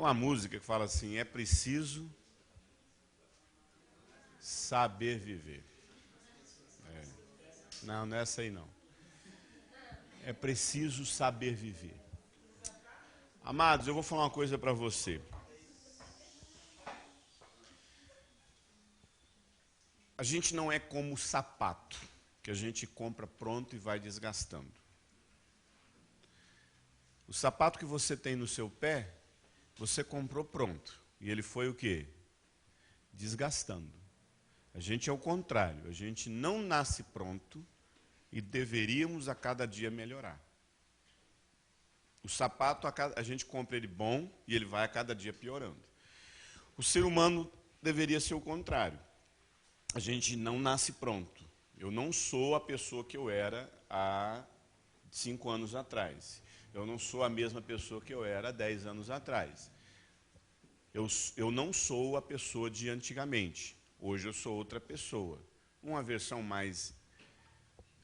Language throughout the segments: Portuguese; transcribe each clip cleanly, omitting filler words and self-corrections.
uma música que fala assim: é preciso saber viver. Não, não é essa aí não. É preciso saber viver. Amados, eu vou falar uma coisa para você. A gente não é como o sapato, que a gente compra pronto e vai desgastando. O sapato que você tem no seu pé, você comprou pronto. E ele foi o quê? Desgastando. A gente é o contrário. A gente não nasce pronto e deveríamos a cada dia melhorar. O sapato, a gente compra ele bom e ele vai a cada dia piorando. O ser humano deveria ser o contrário. A gente não nasce pronto. Eu não sou a pessoa que eu era há 5 anos atrás. Eu não sou a mesma pessoa que eu era há 10 anos atrás. Eu não sou a pessoa de antigamente. Hoje eu sou outra pessoa. Uma versão mais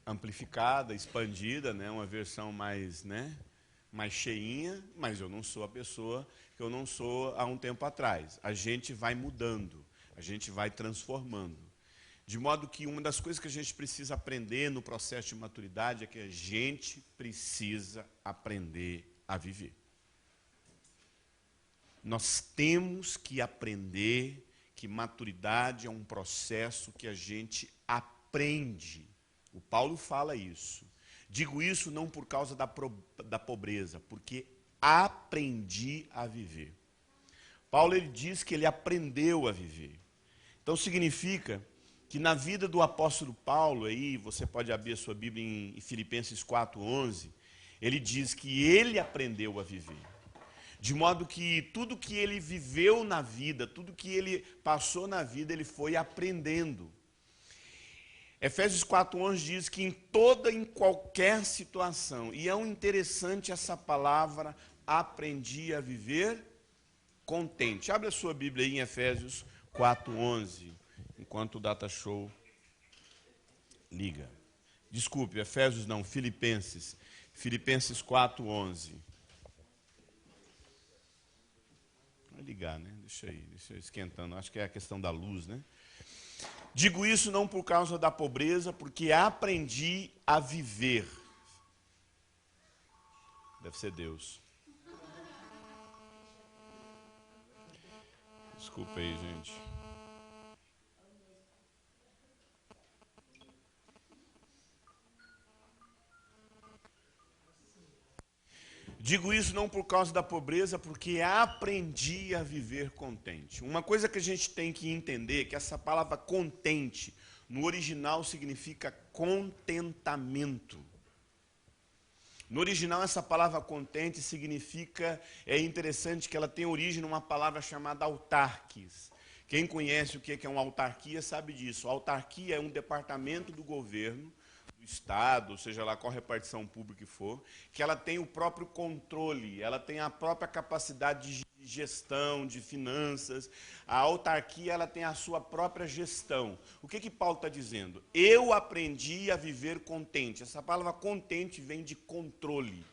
amplificada, expandida, né? Uma versão mais, mais cheinha, mas eu não sou a pessoa que eu não sou há um tempo atrás. A gente vai mudando, a gente vai transformando. De modo que uma das coisas que a gente precisa aprender no processo de maturidade é que a gente precisa aprender a viver. Nós temos que aprender que maturidade é um processo que a gente aprende. O Paulo fala isso. Digo isso não por causa da pobreza, porque aprendi a viver. Paulo ele diz que ele aprendeu a viver. Então significa que na vida do apóstolo Paulo, aí você pode abrir a sua Bíblia em Filipenses 4:11, ele diz que ele aprendeu a viver. De modo que tudo que ele viveu na vida, tudo que ele passou na vida, ele foi aprendendo. Efésios 4:11 diz que em qualquer situação, e é interessante essa palavra, aprendi a viver contente. Abre a sua Bíblia aí em Efésios 4:11, enquanto o Data Show liga. Desculpe, Efésios não, Filipenses. Filipenses 4:11. Vai ligar, né? Deixa eu esquentando. Acho que é a questão da luz, né? Digo isso não por causa da pobreza, porque aprendi a viver. Deve ser Deus. Desculpa aí, gente. Digo isso não por causa da pobreza, porque aprendi a viver contente. Uma coisa que a gente tem que entender é que essa palavra contente, no original significa contentamento. No original essa palavra contente significa, é interessante que ela tem origem numa palavra chamada autarques. Quem conhece o que é uma autarquia sabe disso. A autarquia é um departamento do governo, do Estado, seja lá qual repartição pública que for, que ela tem o próprio controle, ela tem a própria capacidade de gestão, de finanças. A autarquia ela tem a sua própria gestão. O que Paulo está dizendo? Eu aprendi a viver contente. Essa palavra contente vem de controle,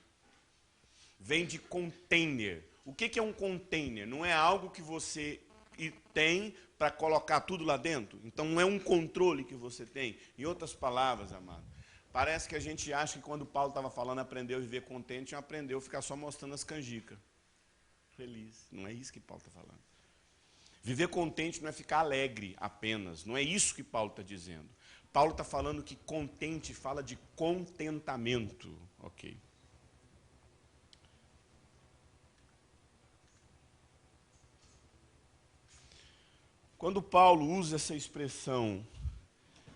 vem de container. O que é um container? Não é algo que você tem para colocar tudo lá dentro? Então não é um controle que você tem. Em outras palavras, amado, parece que a gente acha que quando Paulo estava falando aprendeu a viver contente, aprendeu a ficar só mostrando as canjicas. Feliz. Não é isso que Paulo está falando. Viver contente não é ficar alegre apenas. Não é isso que Paulo está dizendo. Paulo está falando que contente fala de contentamento. Ok. Quando Paulo usa essa expressão,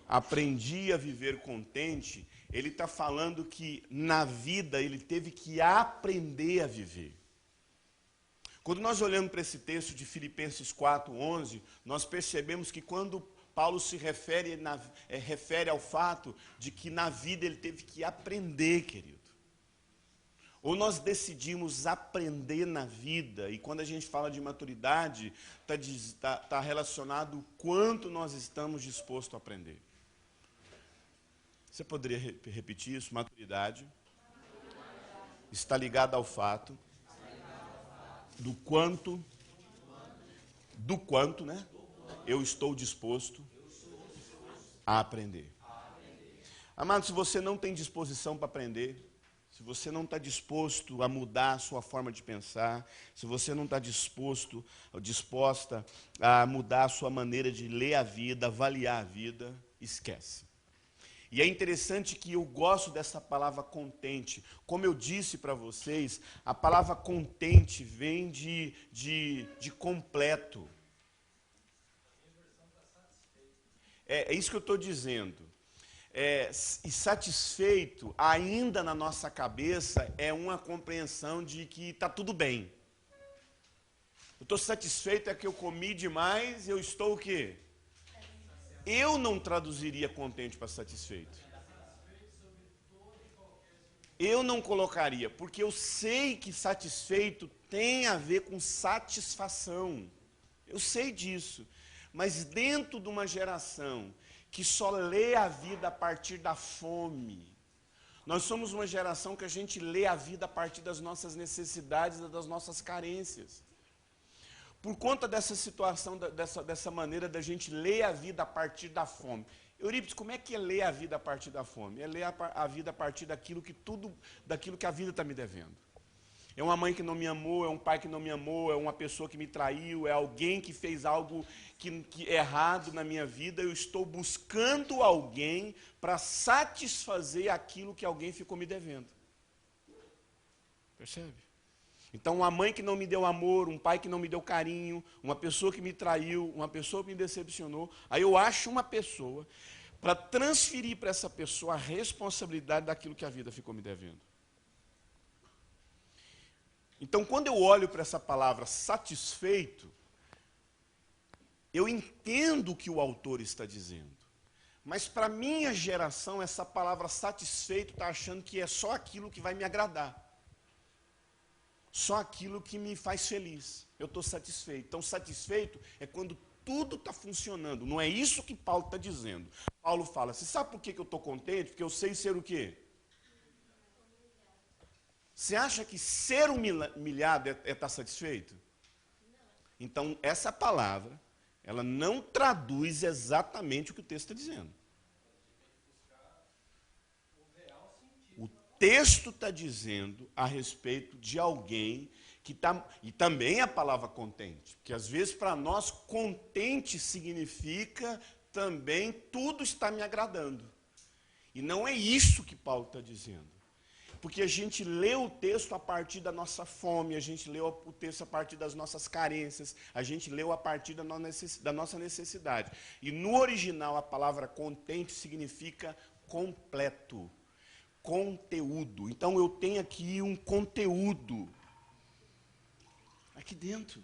aprendi a viver contente, ele está falando que na vida ele teve que aprender a viver. Quando nós olhamos para esse texto de Filipenses 4:11, nós percebemos que quando Paulo se refere ao fato de que na vida ele teve que aprender, querido. Ou nós decidimos aprender na vida, e quando a gente fala de maturidade, está relacionado o quanto nós estamos dispostos a aprender. Você poderia repetir isso? Maturidade está ligada ao fato do quanto, né? Eu estou disposto a aprender. Amado, se você não tem disposição para aprender, se você não está disposto a mudar a sua forma de pensar, se você não está disposta a mudar a sua maneira de ler a vida, avaliar a vida, esquece. E é interessante que eu gosto dessa palavra contente. Como eu disse para vocês, a palavra contente vem de completo. É isso que eu estou dizendo. E satisfeito, ainda na nossa cabeça, é uma compreensão de que está tudo bem. Eu estou satisfeito é que eu comi demais, eu estou o quê? Eu não traduziria contente para satisfeito. Eu não colocaria, porque eu sei que satisfeito tem a ver com satisfação. Eu sei disso. Mas dentro de uma geração que só lê a vida a partir da fome, nós somos uma geração que a gente lê a vida a partir das nossas necessidades e das nossas carências. Por conta dessa situação, dessa maneira da gente ler a vida a partir da fome. Eurípides, como é que é ler a vida a partir da fome? É ler a vida a partir daquilo que a vida está me devendo. É uma mãe que não me amou, é um pai que não me amou, é uma pessoa que me traiu, é alguém que fez algo que errado na minha vida. Eu estou buscando alguém para satisfazer aquilo que alguém ficou me devendo. Percebe? Então, uma mãe que não me deu amor, um pai que não me deu carinho, uma pessoa que me traiu, uma pessoa que me decepcionou, aí eu acho uma pessoa para transferir para essa pessoa a responsabilidade daquilo que a vida ficou me devendo. Então, quando eu olho para essa palavra satisfeito, eu entendo o que o autor está dizendo. Mas para a minha geração, essa palavra satisfeito está achando que é só aquilo que vai me agradar. Só aquilo que me faz feliz. Eu estou satisfeito. Então, satisfeito é quando tudo está funcionando. Não é isso que Paulo está dizendo. Paulo fala, você sabe por que eu estou contente? Porque eu sei ser o quê? Você acha que ser humilhado é estar satisfeito? Então, essa palavra, ela não traduz exatamente o que o texto está dizendo. O texto está dizendo a respeito de alguém que está... E também a palavra contente, porque às vezes para nós contente significa também tudo está me agradando. E não é isso que Paulo está dizendo. Porque a gente lê o texto a partir da nossa fome, a gente lê o texto a partir das nossas carências, a gente leu a partir da nossa necessidade. E no original a palavra contente significa completo, conteúdo. Então eu tenho aqui um conteúdo, aqui dentro.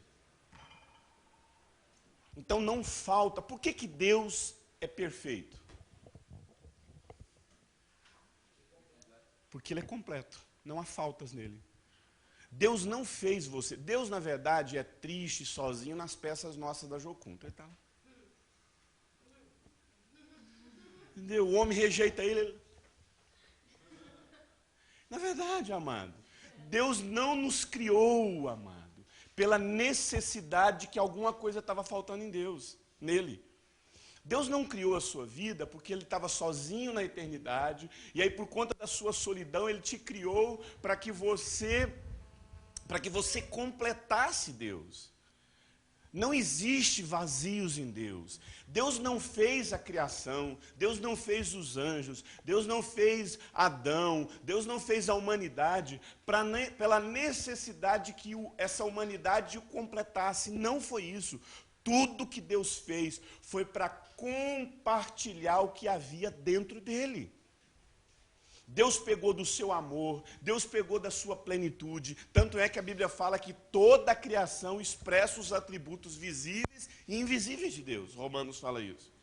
Então não falta. Por que Deus é perfeito? Porque Ele é completo, não há faltas nele. Deus não fez você. Deus, na verdade, é triste, sozinho nas peças nossas da Jocunta. Ele tá lá. Entendeu? O homem rejeita ele. Na verdade, amado, Deus não nos criou, amado, pela necessidade de que alguma coisa estava faltando em Deus, nele. Deus não criou a sua vida porque Ele estava sozinho na eternidade, e aí por conta da sua solidão, Ele te criou para que você completasse Deus. Não existe vazios em Deus. Deus não fez a criação, Deus não fez os anjos, Deus não fez Adão, Deus não fez a humanidade pela necessidade que essa humanidade o completasse. Não foi isso. Tudo que Deus fez foi para compartilhar o que havia dentro dele. Deus pegou do seu amor, Deus pegou da sua plenitude. Tanto é que a Bíblia fala que toda a criação expressa os atributos visíveis e invisíveis de Deus. Romanos fala isso.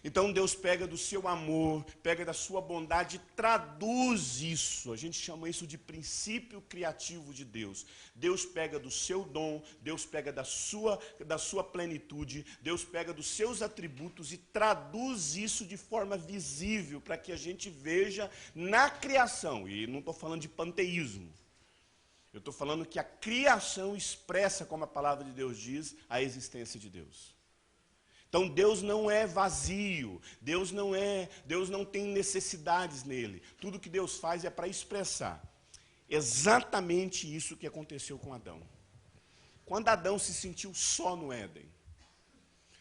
Então Deus pega do seu amor, pega da sua bondade e traduz isso. A gente chama isso de princípio criativo de Deus. Deus pega do seu dom, Deus pega da sua plenitude, Deus pega dos seus atributos e traduz isso de forma visível para que a gente veja na criação. E não estou falando de panteísmo. Eu Eu estou falando que a criação expressa, como a palavra de Deus diz, a existência de Deus. Então Deus não é vazio, Deus não tem necessidades nele. Tudo que Deus faz é para expressar exatamente isso que aconteceu com Adão. Quando Adão se sentiu só no Éden,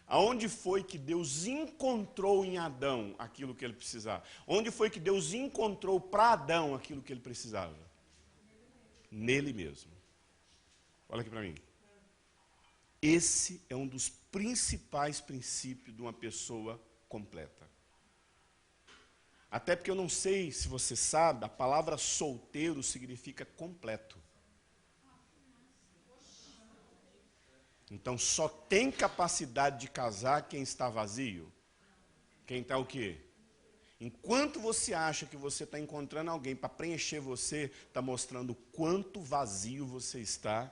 aonde foi que Deus encontrou em Adão aquilo que ele precisava? Onde foi que Deus encontrou para Adão aquilo que ele precisava? Nele mesmo. Olha aqui para mim. Esse é um dos principais princípios de uma pessoa completa. Até porque eu não sei se você sabe, a palavra solteiro significa completo. Então só tem capacidade de casar quem está vazio. Quem está o quê? Enquanto você acha que você está encontrando alguém para preencher você, está mostrando o quanto vazio você está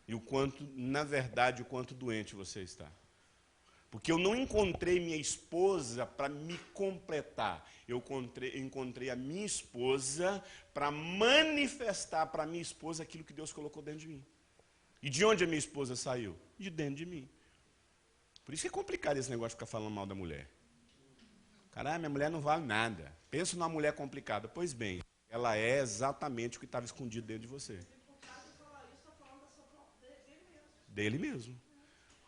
e o quanto, na verdade, o quanto doente você está. Porque eu não encontrei minha esposa para me completar. Eu encontrei a minha esposa para manifestar para a minha esposa aquilo que Deus colocou dentro de mim. E de onde a minha esposa saiu? De dentro de mim. Por isso que é complicado esse negócio de ficar falando mal da mulher. Caralho, minha mulher não vale nada. Pensa numa mulher complicada. Pois bem, ela é exatamente o que estava escondido dentro de você. Dele mesmo.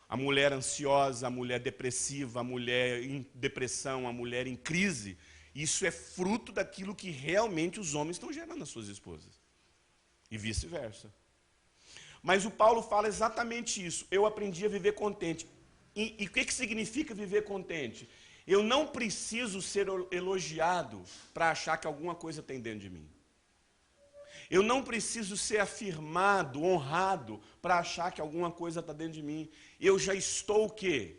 A mulher ansiosa, a mulher depressiva, a mulher em depressão, a mulher em crise, isso é fruto daquilo que realmente os homens estão gerando nas suas esposas. E vice-versa. Mas o Paulo fala exatamente isso. Eu aprendi a viver contente. E o que significa viver contente? Eu não preciso ser elogiado para achar que alguma coisa tem dentro de mim. Eu não preciso ser afirmado, honrado, para achar que alguma coisa está dentro de mim. Eu já estou o quê?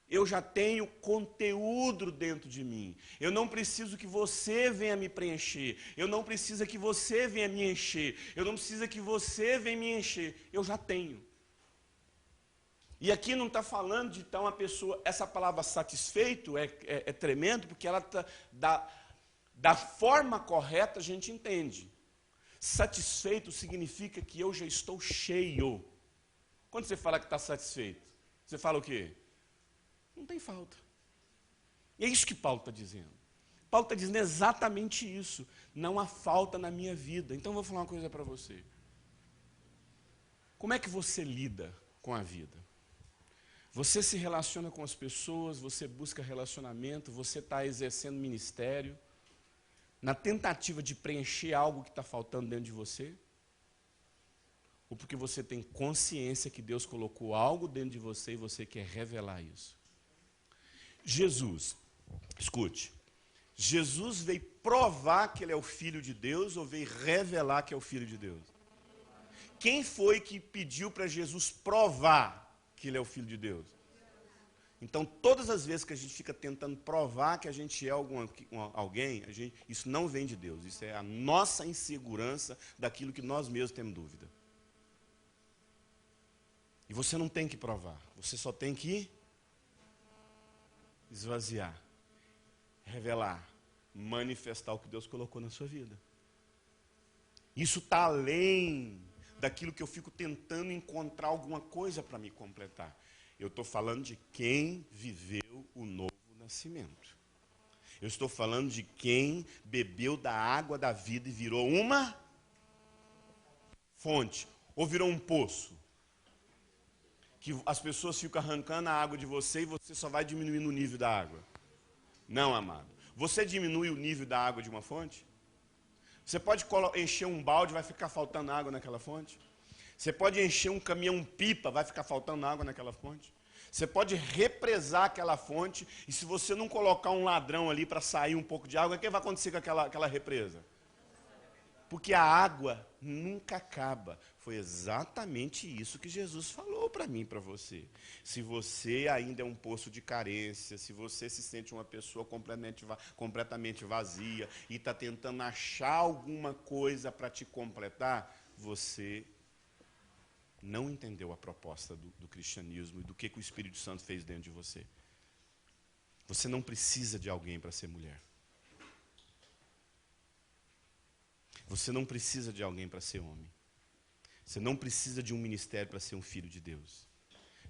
Eu já tenho conteúdo dentro de mim. Eu não preciso que você venha me preencher. Eu não preciso que você venha me encher. Eu não preciso que você venha me encher. Eu já tenho. E aqui não está falando de então a pessoa, essa palavra satisfeito é tremendo, porque ela está da forma correta a gente entende. Satisfeito significa que eu já estou cheio. Quando você fala que está satisfeito, você fala o quê? Não tem falta. E é isso que Paulo está dizendo. Paulo está dizendo exatamente isso. Não há falta na minha vida. Então eu vou falar uma coisa para você. Como é que você lida com a vida? Você se relaciona com as pessoas, você busca relacionamento, você está exercendo ministério, na tentativa de preencher algo que está faltando dentro de você? Ou porque você tem consciência que Deus colocou algo dentro de você e você quer revelar isso? Jesus, escute, Jesus veio provar que ele é o Filho de Deus ou veio revelar que é o Filho de Deus? Quem foi que pediu para Jesus provar que ele é o Filho de Deus? Então, todas as vezes que a gente fica tentando provar que a gente é alguém, isso não vem de Deus. Isso é a nossa insegurança daquilo que nós mesmos temos dúvida. E você não tem que provar. Você só tem que esvaziar, revelar, manifestar o que Deus colocou na sua vida. Isso está além daquilo que eu fico tentando encontrar alguma coisa para me completar. Eu estou falando de quem viveu o novo nascimento. Eu estou falando de quem bebeu da água da vida e virou uma fonte, ou virou um poço. Que as pessoas ficam arrancando a água de você e você só vai diminuindo o nível da água. Não, amado. Você diminui o nível da água de uma fonte? Você pode encher um balde, vai ficar faltando água naquela fonte? Você pode encher um caminhão-pipa, vai ficar faltando água naquela fonte? Você pode represar aquela fonte, e se você não colocar um ladrão ali para sair um pouco de água, o que vai acontecer com aquela represa? Porque a água nunca acaba. Foi exatamente isso que Jesus falou para mim e para você. Se você ainda é um poço de carência, se você se sente uma pessoa completamente vazia e está tentando achar alguma coisa para te completar, você não entendeu a proposta do cristianismo e do que o Espírito Santo fez dentro de você. Você não precisa de alguém para ser mulher. Você não precisa de alguém para ser homem. Você não precisa de um ministério para ser um filho de Deus.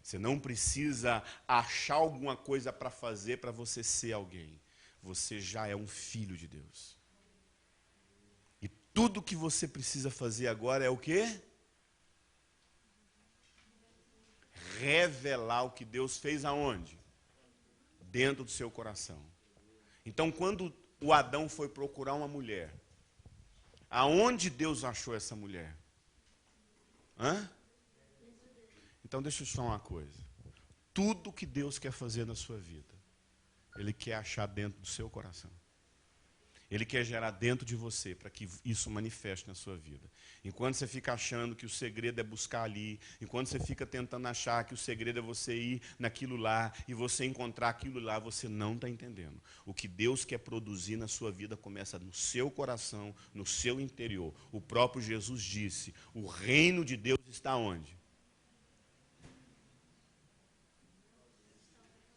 Você não precisa achar alguma coisa para fazer para você ser alguém. Você já é um filho de Deus. E tudo que você precisa fazer agora é o quê? Revelar o que Deus fez aonde? Dentro do seu coração. Então, quando o Adão foi procurar uma mulher, aonde Deus achou essa mulher? Hã? Então, deixa eu te falar uma coisa. Tudo que Deus quer fazer na sua vida, Ele quer achar dentro do seu coração. Ele quer gerar dentro de você, para que isso manifeste na sua vida. Enquanto você fica achando que o segredo é buscar ali, enquanto você fica tentando achar que o segredo é você ir naquilo lá, e você encontrar aquilo lá, você não está entendendo. O que Deus quer produzir na sua vida começa no seu coração, no seu interior. O próprio Jesus disse, o reino de Deus está onde?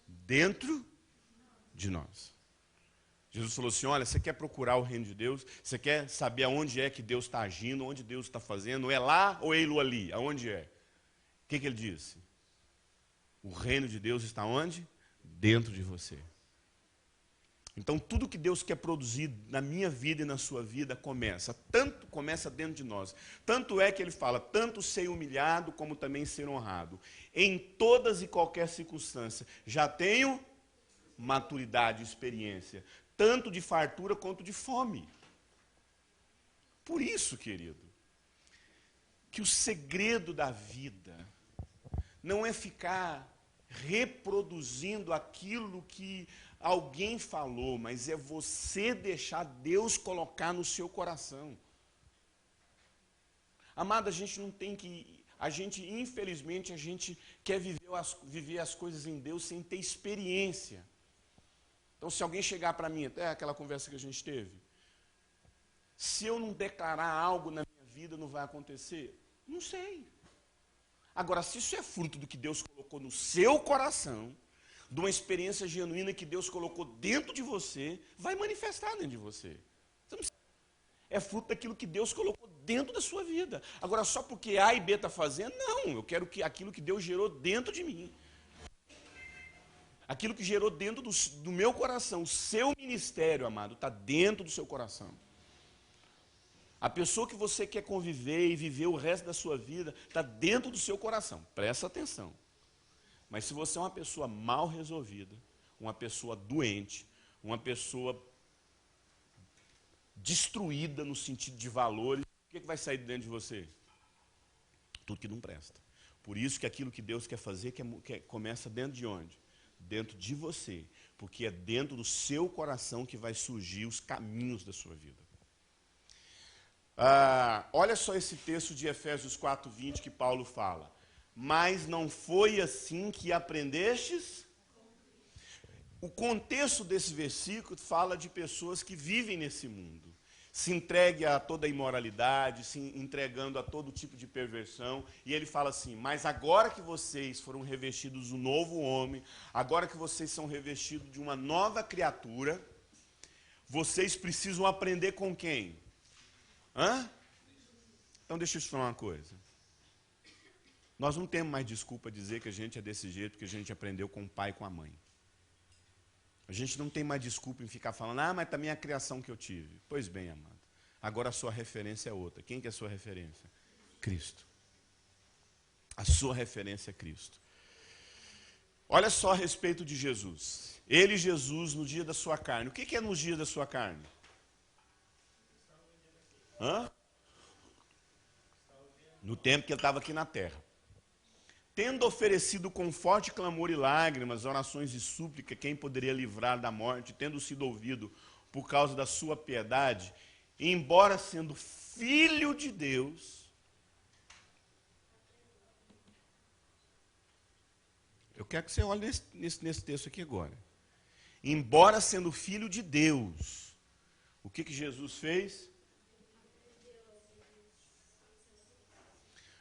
Dentro de nós. Jesus falou assim, olha, você quer procurar o reino de Deus? Você quer saber aonde é que Deus está agindo, onde Deus está fazendo? É lá ou é ele ali? Aonde é? O que ele disse? O reino de Deus está onde? Dentro de você. Então, tudo que Deus quer produzir na minha vida e na sua vida começa dentro de nós. Tanto é que ele fala, tanto ser humilhado como também ser honrado. Em todas e qualquer circunstância, já tenho maturidade e experiência, tanto de fartura quanto de fome. Por isso, querido, que o segredo da vida não é ficar reproduzindo aquilo que alguém falou, mas é você deixar Deus colocar no seu coração. Amado, a gente não tem que... infelizmente, a gente quer viver as coisas em Deus sem ter experiência. Então, se alguém chegar para mim, até aquela conversa que a gente teve, se eu não declarar algo na minha vida, não vai acontecer? Não sei. Agora, se isso é fruto do que Deus colocou no seu coração, de uma experiência genuína que Deus colocou dentro de você, vai manifestar dentro de você. É fruto daquilo que Deus colocou dentro da sua vida. Agora, só porque A e B está fazendo, não. Eu quero que aquilo que Deus gerou dentro de mim. Aquilo que gerou dentro do meu coração, o seu ministério, amado, está dentro do seu coração. A pessoa que você quer conviver e viver o resto da sua vida, está dentro do seu coração. Presta atenção. Mas se você é uma pessoa mal resolvida, uma pessoa doente, uma pessoa destruída no sentido de valores, o que vai sair de dentro de você? Tudo que não presta. Por isso que aquilo que Deus quer fazer começa dentro de onde? Dentro de você, porque é dentro do seu coração que vai surgir os caminhos da sua vida. Olha só esse texto de Efésios 4:20 que Paulo fala. Mas não foi assim que aprendestes? O contexto desse versículo fala de pessoas que vivem nesse mundo. Se entregue a toda imoralidade, se entregando a todo tipo de perversão. E ele fala assim, mas agora que vocês foram revestidos do novo homem, agora que vocês são revestidos de uma nova criatura, vocês precisam aprender com quem? Então deixa eu te falar uma coisa. Nós não temos mais desculpa dizer que a gente é desse jeito, porque a gente aprendeu com o pai e com a mãe. A gente não tem mais desculpa em ficar falando, mas também a criação que eu tive. Pois bem, amado. Agora a sua referência é outra. Quem que é a sua referência? Cristo. A sua referência é Cristo. Olha só a respeito de Jesus. Ele, Jesus, no dia da sua carne. O que é nos dias da sua carne? No tempo que ele estava aqui na terra. Tendo oferecido com forte clamor e lágrimas, orações de súplica, quem poderia livrar da morte, tendo sido ouvido por causa da sua piedade, embora sendo filho de Deus, eu quero que você olhe nesse texto aqui agora. Embora sendo filho de Deus, o que Jesus fez?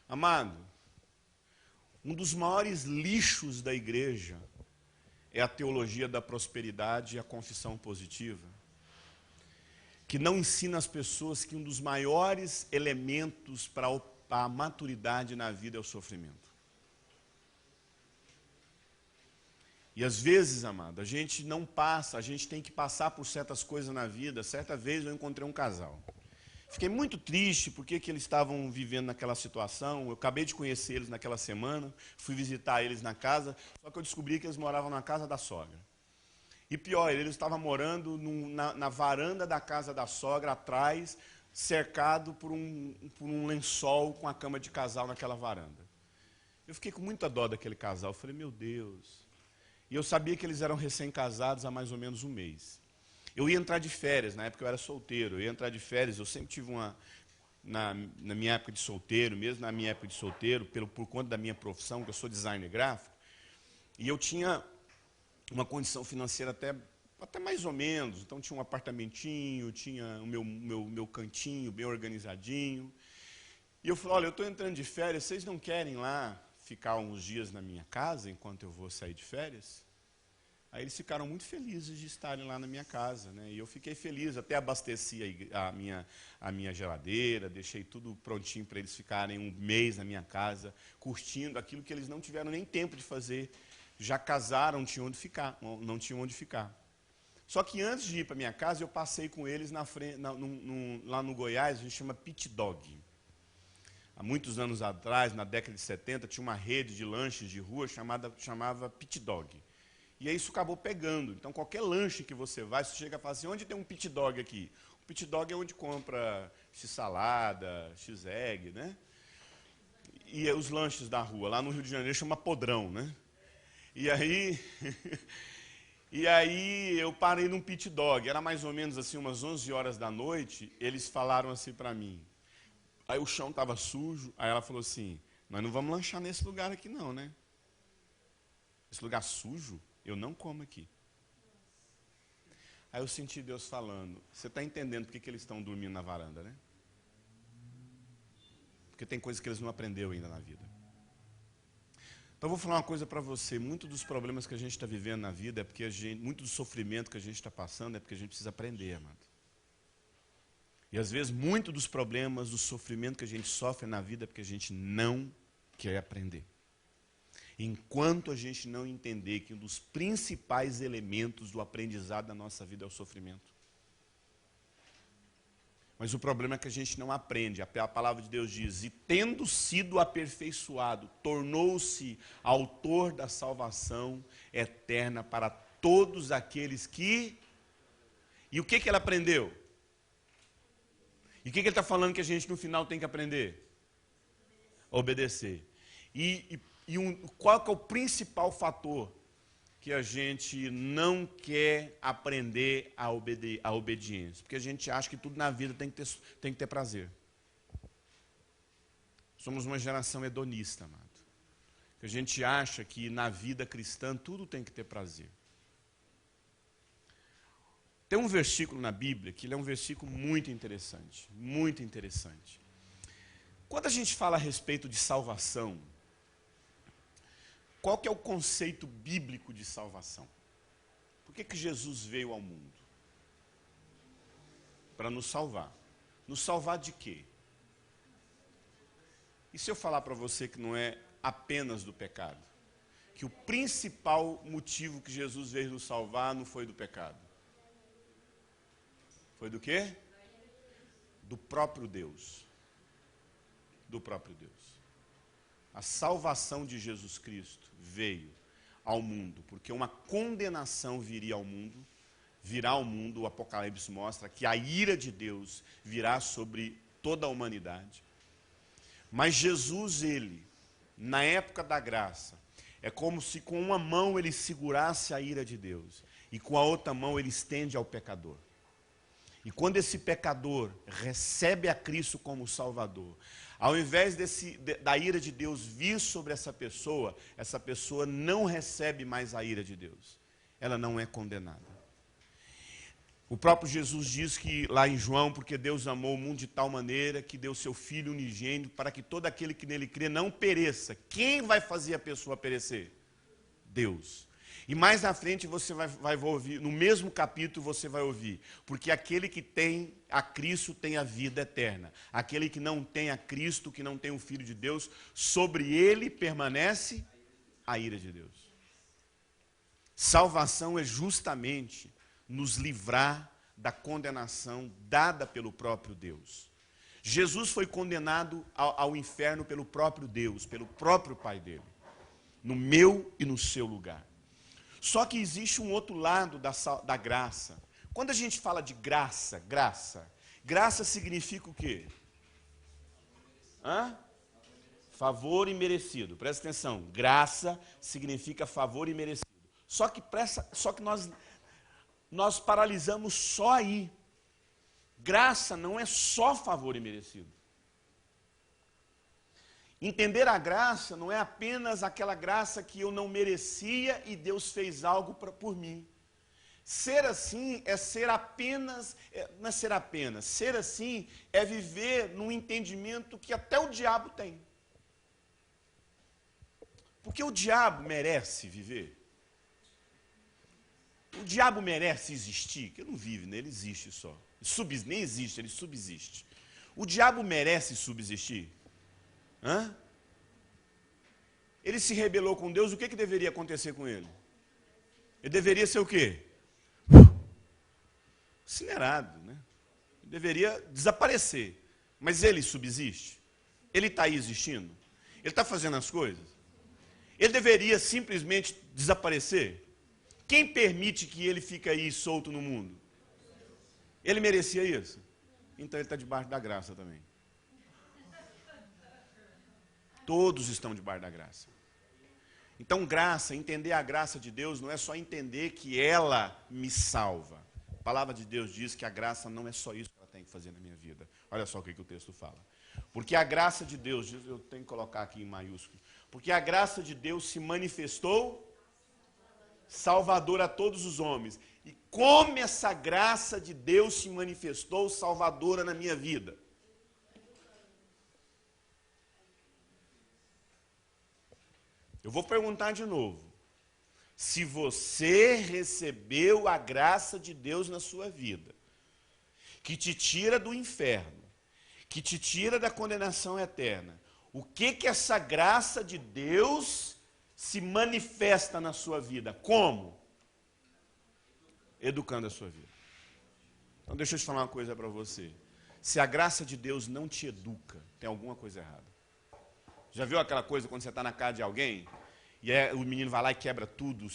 Amado, um dos maiores lixos da igreja é a teologia da prosperidade e a confissão positiva, que não ensina as pessoas que um dos maiores elementos para a maturidade na vida é o sofrimento. E às vezes, amado, a gente não passa, a gente tem que passar por certas coisas na vida. Certa vez eu encontrei um casal. Fiquei muito triste porque que eles estavam vivendo naquela situação. Eu acabei de conhecer eles naquela semana, fui visitar eles na casa, só que eu descobri que eles moravam na casa da sogra. E pior, eles estavam morando na varanda da casa da sogra, atrás, cercado por um lençol com a cama de casal naquela varanda. Eu fiquei com muita dó daquele casal. Eu falei, meu Deus. E eu sabia que eles eram recém-casados há mais ou menos um mês. Eu ia entrar de férias, na época eu era solteiro, eu ia entrar de férias, eu sempre tive na minha época de solteiro, mesmo na minha época de solteiro, por conta da minha profissão, que eu sou designer gráfico, e eu tinha uma condição financeira até mais ou menos, então tinha um apartamentinho, tinha o meu cantinho bem organizadinho. E eu falei, olha, eu estou entrando de férias, vocês não querem lá ficar uns dias na minha casa, enquanto eu vou sair de férias? Aí eles ficaram muito felizes de estarem lá na minha casa, né? E eu fiquei feliz, até abasteci a minha geladeira, deixei tudo prontinho para eles ficarem um mês na minha casa, curtindo aquilo que eles não tiveram nem tempo de fazer. Já casaram, não tinham onde ficar. Só que antes de ir para minha casa, eu passei com eles lá no Goiás, a gente chama Pit Dog. Há muitos anos atrás, na década de 70, tinha uma rede de lanches de rua chamava Pit Dog. E aí isso acabou pegando. Então, qualquer lanche que você vai, você chega e fala assim, onde tem um Pit Dog aqui? O Pit Dog é onde compra x-salada, x-egg, né? E os lanches da rua, lá no Rio de Janeiro, chama podrão, né? E aí, eu parei num Pit Dog. Era mais ou menos assim, umas 11 horas da noite, eles falaram assim para mim. Aí o chão estava sujo, aí ela falou assim, nós não vamos lanchar nesse lugar aqui não, né? Esse lugar sujo? Eu não como aqui. Aí eu senti Deus falando, você está entendendo por que eles estão dormindo na varanda, né? Porque tem coisas que eles não aprenderam ainda na vida. Então eu vou falar uma coisa para você, muitos dos problemas que a gente está vivendo na vida é porque muito do sofrimento que a gente está passando é porque a gente precisa aprender, amado. E às vezes muito dos problemas, do sofrimento que a gente sofre na vida é porque a gente não quer aprender. Enquanto a gente não entender que um dos principais elementos do aprendizado da nossa vida é o sofrimento. Mas o problema é que a gente não aprende. A palavra de Deus diz, e tendo sido aperfeiçoado, tornou-se autor da salvação eterna para todos aqueles que... E o que ele aprendeu? E o que ele está falando que a gente no final tem que aprender? Obedecer. Qual que é o principal fator que a gente não quer aprender a obediência? Porque a gente acha que tudo na vida tem que ter prazer. Somos uma geração hedonista, amado. Que a gente acha que na vida cristã tudo tem que ter prazer. Tem um versículo na Bíblia que ele é um versículo muito interessante, muito interessante. Quando a gente fala a respeito de salvação, qual que é o conceito bíblico de salvação? Por que Jesus veio ao mundo? Para nos salvar. Nos salvar de quê? E se eu falar para você que não é apenas do pecado? Que o principal motivo que Jesus veio nos salvar não foi do pecado. Foi do quê? Do próprio Deus. Do próprio Deus. A salvação de Jesus Cristo veio ao mundo, porque uma condenação virá ao mundo, o Apocalipse mostra que a ira de Deus virá sobre toda a humanidade. Mas Jesus, na época da graça, é como se com uma mão ele segurasse a ira de Deus, e com a outra mão ele estende ao pecador. E quando esse pecador recebe a Cristo como Salvador, ao invés da ira de Deus vir sobre essa pessoa não recebe mais a ira de Deus. Ela não é condenada. O próprio Jesus diz que, lá em João, porque Deus amou o mundo de tal maneira que deu seu Filho unigênito para que todo aquele que nele crê não pereça. Quem vai fazer a pessoa perecer? Deus. E mais na frente você vai ouvir, no mesmo capítulo você vai ouvir, porque aquele que tem a Cristo tem a vida eterna. Aquele que não tem a Cristo, que não tem o Filho de Deus, sobre ele permanece a ira de Deus. Salvação é justamente nos livrar da condenação dada pelo próprio Deus. Jesus foi condenado ao inferno pelo próprio Deus, pelo próprio Pai dele, no meu e no seu lugar. Só que existe um outro lado da graça. Quando a gente fala de graça significa o quê? Favor imerecido. Presta atenção. Graça significa favor imerecido. Só que nós paralisamos só aí. Graça não é só favor imerecido. Entender a graça não é apenas aquela graça que eu não merecia e Deus fez algo por mim. Ser assim é ser apenas, não é ser apenas, ser assim é viver num entendimento que até o diabo tem. Porque o diabo merece viver. O diabo merece existir, que ele não vive, né? Ele existe só. Nem existe, ele subsiste. O diabo merece subsistir? Ele se rebelou com Deus, o que deveria acontecer com ele? Ele deveria ser o quê? Incinerado, né? Ele deveria desaparecer. Mas ele subsiste? Ele está aí existindo? Ele está fazendo as coisas? Ele deveria simplesmente desaparecer? Quem permite que ele fique aí solto no mundo? Ele merecia isso? Então ele está debaixo da graça também. Todos estão debaixo da graça. Então, graça, entender a graça de Deus não é só entender que ela me salva. A palavra de Deus diz que a graça não é só isso que ela tem que fazer na minha vida. Olha só o que o texto fala. Porque a graça de Deus, eu tenho que colocar aqui em maiúsculo, porque a graça de Deus se manifestou salvador a todos os homens. E como essa graça de Deus se manifestou salvadora na minha vida? Eu vou perguntar de novo. Se você recebeu a graça de Deus na sua vida, que te tira do inferno, que te tira da condenação eterna, o que essa graça de Deus se manifesta na sua vida? Como? Educando a sua vida. Então deixa eu te falar uma coisa para você. Se a graça de Deus não te educa, tem alguma coisa errada. Já viu aquela coisa quando você está na casa de alguém, e o menino vai lá e quebra tudo,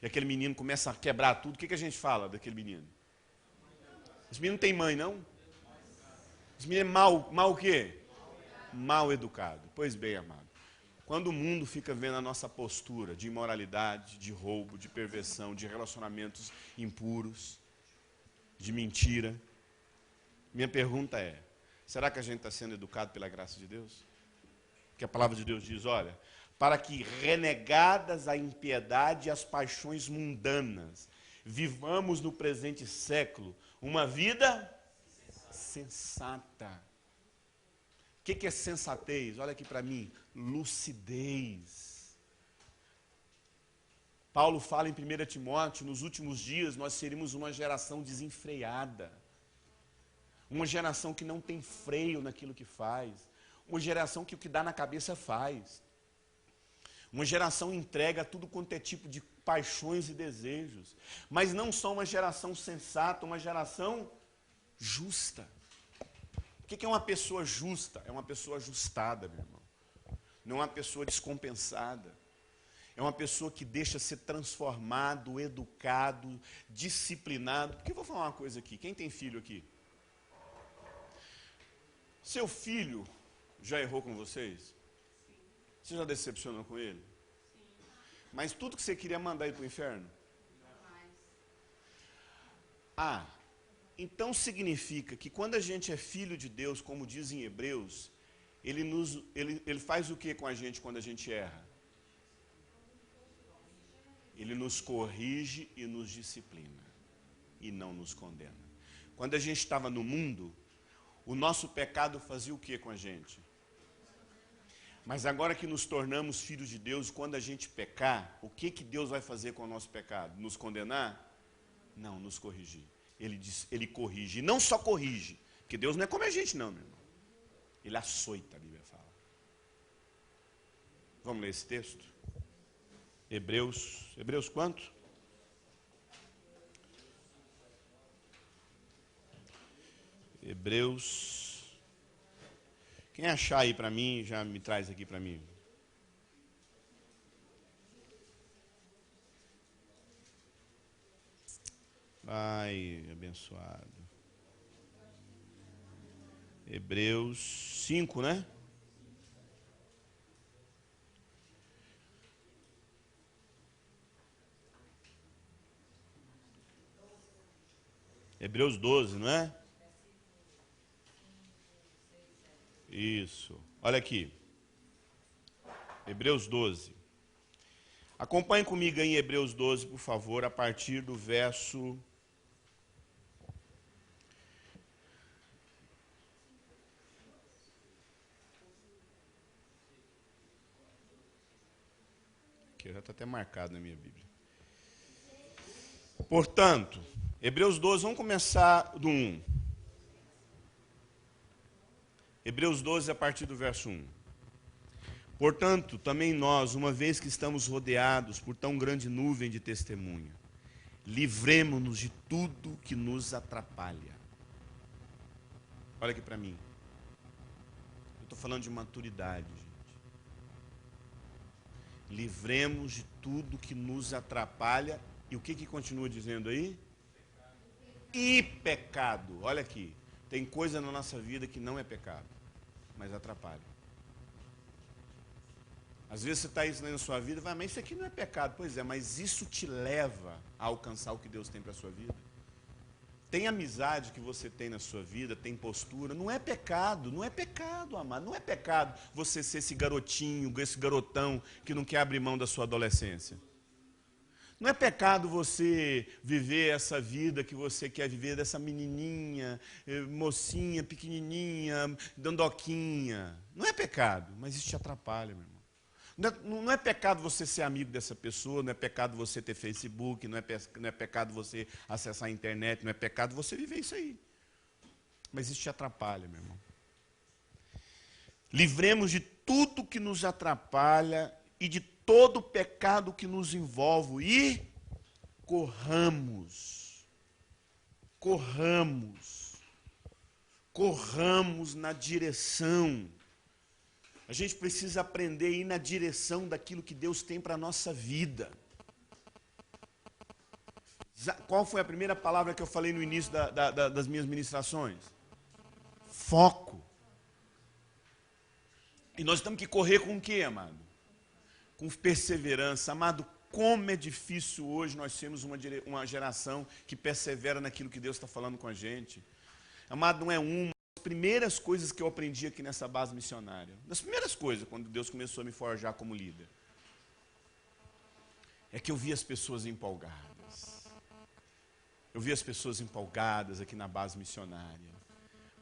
e aquele menino começa a quebrar tudo, o que a gente fala daquele menino? Esse menino não tem mãe, não? Esse menino é mal o quê? Mal educado. Pois bem, amado. Quando o mundo fica vendo a nossa postura de imoralidade, de roubo, de perversão, de relacionamentos impuros, de mentira, minha pergunta é, será que a gente está sendo educado pela graça de Deus? Que a palavra de Deus diz, olha, para que renegadas a impiedade e as paixões mundanas, vivamos no presente século uma vida sensata. O que é sensatez? Olha aqui para mim, lucidez. Paulo fala em 1 Timóteo, nos últimos dias nós seremos uma geração desenfreada, uma geração que não tem freio naquilo que faz, uma geração que o que dá na cabeça faz. Uma geração entrega tudo quanto é tipo de paixões e desejos. Mas não só uma geração sensata, uma geração justa. O que é uma pessoa justa? É uma pessoa ajustada, meu irmão. Não é uma pessoa descompensada. É uma pessoa que deixa ser transformado, educado, disciplinado. Porque eu vou falar uma coisa aqui. Quem tem filho aqui? Seu filho já errou com vocês? Você já decepcionou com ele? Mas tudo que você queria mandar ele para o inferno? Então significa que quando a gente é filho de Deus, como diz em Hebreus, ele faz o que com a gente quando a gente erra? Ele nos corrige e nos disciplina, e não nos condena. Quando a gente estava no mundo, o nosso pecado fazia o que com a gente? Mas agora que nos tornamos filhos de Deus, quando a gente pecar, o que Deus vai fazer com o nosso pecado? Nos condenar? Não, nos corrigir. Ele corrige. E não só corrige, porque Deus não é como a gente não, meu irmão. Ele açoita, a Bíblia fala. Vamos ler esse texto? Hebreus quanto? Hebreus. Quem achar aí para mim, já me traz aqui para mim. Ai, abençoado. Hebreus 5, né? Hebreus 12, não é? Isso. Olha aqui. Hebreus 12. Acompanhe comigo em Hebreus 12, por favor, a partir do verso... Aqui já está até marcado na minha Bíblia. Portanto, Hebreus 12, vamos começar do 1. Hebreus 12, a partir do verso 1. Portanto, também nós, uma vez que estamos rodeados por tão grande nuvem de testemunha, livremo-nos de tudo que nos atrapalha. Olha aqui para mim. Eu estou falando de maturidade, gente. Livremos de tudo que nos atrapalha. E o que continua dizendo aí? E pecado. Olha aqui. Tem coisa na nossa vida que não é pecado, mas atrapalha. Às vezes você está ensinando na sua vida, vai, mas isso aqui não é pecado. Pois é, mas isso te leva a alcançar o que Deus tem para a sua vida. Tem amizade que você tem na sua vida, tem postura, não é pecado, amado. Não é pecado você ser esse garotinho, esse garotão que não quer abrir mão da sua adolescência. Não é pecado você viver essa vida que você quer viver, dessa menininha, mocinha, pequenininha, dandoquinha. Não é pecado, mas isso te atrapalha, meu irmão. Não é pecado você ser amigo dessa pessoa, não é pecado você ter Facebook, não é pecado você acessar a internet, não é pecado você viver isso aí. Mas isso te atrapalha, meu irmão. Livremos de tudo que nos atrapalha e de todo pecado que nos envolve e corramos na direção. A gente precisa aprender a ir na direção daquilo que Deus tem para a nossa vida. Qual foi a primeira palavra que eu falei no início das minhas ministrações? Foco. E nós temos que correr com o quê, amado? Com perseverança. Amado, como é difícil hoje nós sermos uma geração que persevera naquilo que Deus está falando com a gente. Amado, não é uma das primeiras coisas que eu aprendi aqui nessa base missionária. Das primeiras coisas, quando Deus começou a me forjar como líder. É que eu vi as pessoas empolgadas. Eu vi as pessoas empolgadas aqui na base missionária.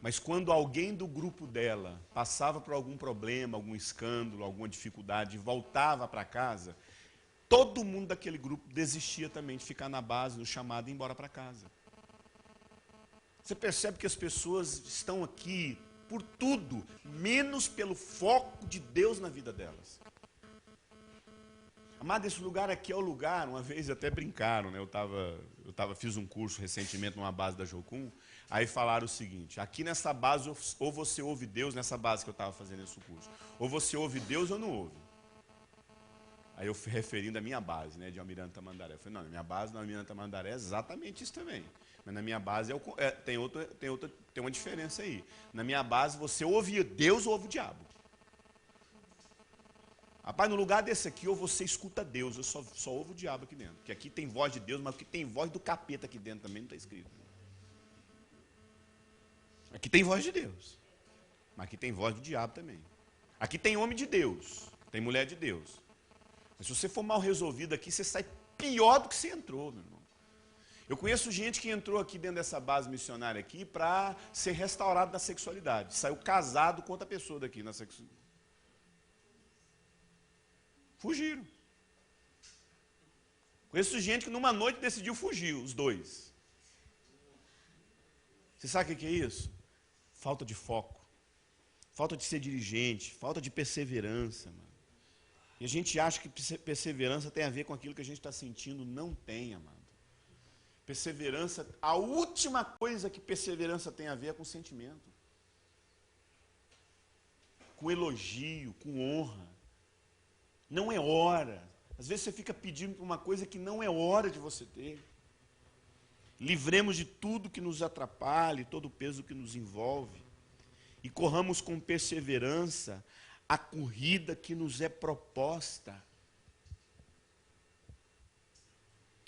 Mas quando alguém do grupo dela passava por algum problema, algum escândalo, alguma dificuldade e voltava para casa, todo mundo daquele grupo desistia também de ficar na base, no chamado e ir embora para casa. Você percebe que as pessoas estão aqui por tudo, menos pelo foco de Deus na vida delas. Amado, esse lugar aqui é o lugar, uma vez até brincaram, né? Fiz um curso recentemente numa base da Jocum, aí falaram o seguinte: aqui nessa base, ou você ouve Deus, nessa base que eu estava fazendo esse curso, ou você ouve Deus ou não ouve. Aí eu fui referindo à minha base, né, de Almirante Tamandaré. Eu falei, não, na minha base, na Almirante Tamandaré, é exatamente isso também. Mas na minha base tem uma diferença aí. Na minha base, você ouve Deus ou ouve o diabo. Rapaz, no lugar desse aqui, ou você escuta Deus, eu só ouvo o diabo aqui dentro. Porque aqui tem voz de Deus, mas aqui tem voz do capeta aqui dentro também, não está escrito. Aqui tem voz de Deus, mas aqui tem voz do diabo também. Aqui tem homem de Deus, tem mulher de Deus. Mas se você for mal resolvido aqui, você sai pior do que você entrou, meu irmão. Eu conheço gente que entrou aqui dentro dessa base missionária aqui para ser restaurado na sexualidade. Saiu casado com outra pessoa daqui na sexualidade. Fugiram. Conheço gente que numa noite decidiu fugir, os dois. Você sabe o que é isso? Falta de foco. Falta de ser dirigente, falta de perseverança, mano. E a gente acha que perseverança tem a ver com aquilo que a gente está sentindo. Não tem, amado. Perseverança, a última coisa que perseverança tem a ver é com sentimento. Com elogio, com honra. Não é hora. Às vezes você fica pedindo por uma coisa que não é hora de você ter. Livremos de tudo que nos atrapalhe, todo o peso que nos envolve. E corramos com perseverança a corrida que nos é proposta.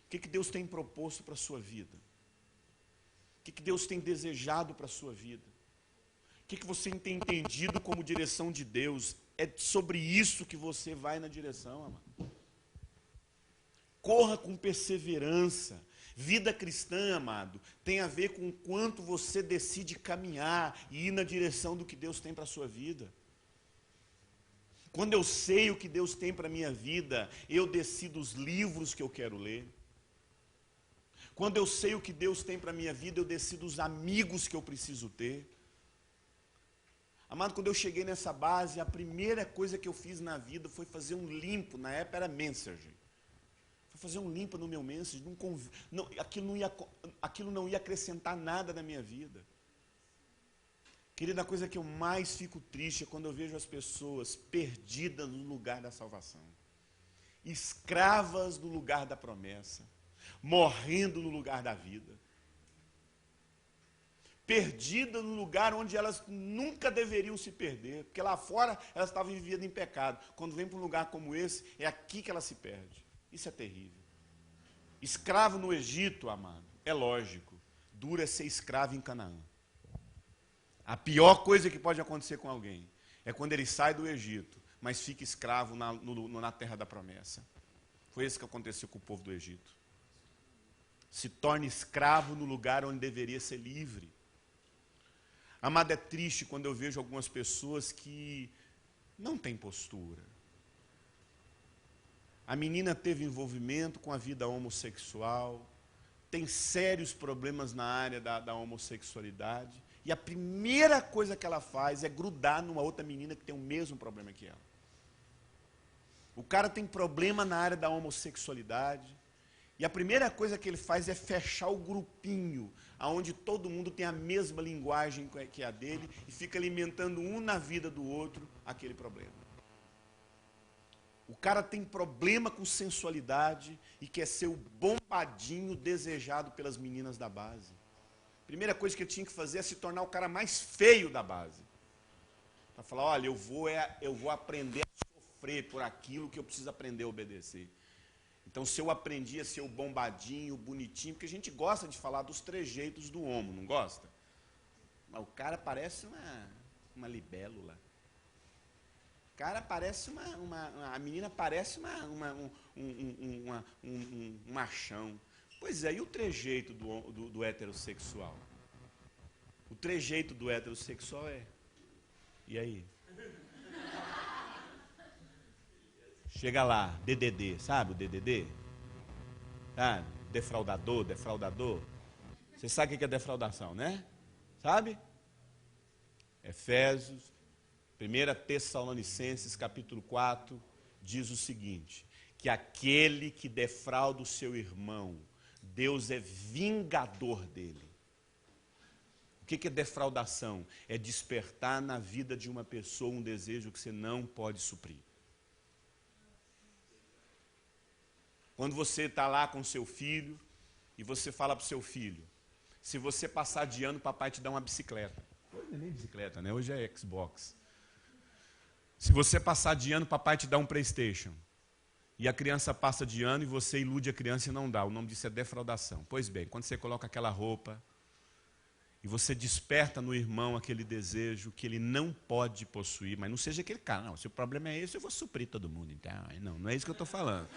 O que Deus tem proposto para a sua vida? O que Deus tem desejado para a sua vida? O que você tem entendido como direção de Deus? É sobre isso que você vai na direção, amado. Corra com perseverança. Vida cristã, amado, tem a ver com o quanto você decide caminhar e ir na direção do que Deus tem para a sua vida. Quando eu sei o que Deus tem para a minha vida, eu decido os livros que eu quero ler. Quando eu sei o que Deus tem para a minha vida, eu decido os amigos que eu preciso ter. Amado, quando eu cheguei nessa base, a primeira coisa que eu fiz na vida foi fazer um limpo, na época era Messenger. Foi fazer um limpo no meu Messenger, aquilo não ia acrescentar nada na minha vida. Querida, a coisa que eu mais fico triste é quando eu vejo as pessoas perdidas no lugar da salvação, escravas no lugar da promessa, morrendo no lugar da vida, perdidas no lugar onde elas nunca deveriam se perder, porque lá fora elas estavam vivendo em pecado. Quando vem para um lugar como esse, é aqui que ela se perde. Isso é terrível. Escravo no Egito, amado, é lógico, duro é ser escravo em Canaã. A pior coisa que pode acontecer com alguém é quando ele sai do Egito, mas fica escravo na terra da promessa. Foi isso que aconteceu com o povo do Egito. Se torna escravo no lugar onde deveria ser livre. Amado, é triste quando eu vejo algumas pessoas que não têm postura. A menina teve envolvimento com a vida homossexual, tem sérios problemas na área da homossexualidade, e a primeira coisa que ela faz é grudar numa outra menina que tem o mesmo problema que ela. O cara tem problema na área da homossexualidade, e a primeira coisa que ele faz é fechar o grupinho, onde todo mundo tem a mesma linguagem que a dele, e fica alimentando um na vida do outro aquele problema. O cara tem problema com sensualidade e quer ser o bombadinho desejado pelas meninas da base. Primeira coisa que eu tinha que fazer é se tornar o cara mais feio da base. Para falar, olha, eu vou aprender a sofrer por aquilo que eu preciso aprender a obedecer. Então, se eu aprendi a ser o bombadinho, bonitinho, porque a gente gosta de falar dos trejeitos do homo, não gosta? Mas o cara parece uma libélula. O cara parece a menina parece um machão. Pois é, e o trejeito do heterossexual? O trejeito do heterossexual é... E aí? Chega lá, DDD, sabe o DDD? Sabe? Defraudador. Você sabe o que é defraudação, né? Sabe? Efésios, 1 Tessalonicenses, capítulo 4, diz o seguinte, que aquele que defrauda o seu irmão, Deus é vingador dele. O que é defraudação? É despertar na vida de uma pessoa um desejo que você não pode suprir. Quando você está lá com seu filho, e você fala para o seu filho, se você passar de ano, papai te dá uma bicicleta. Hoje não é nem bicicleta, né? Hoje é Xbox. Se você passar de ano, papai te dá um PlayStation. E a criança passa de ano e você ilude a criança e não dá. O nome disso é defraudação. Pois bem, quando você coloca aquela roupa e você desperta no irmão aquele desejo que ele não pode possuir, mas não seja aquele cara, não, se o problema é esse, eu vou suprir todo mundo. Então, não é isso que eu estou falando.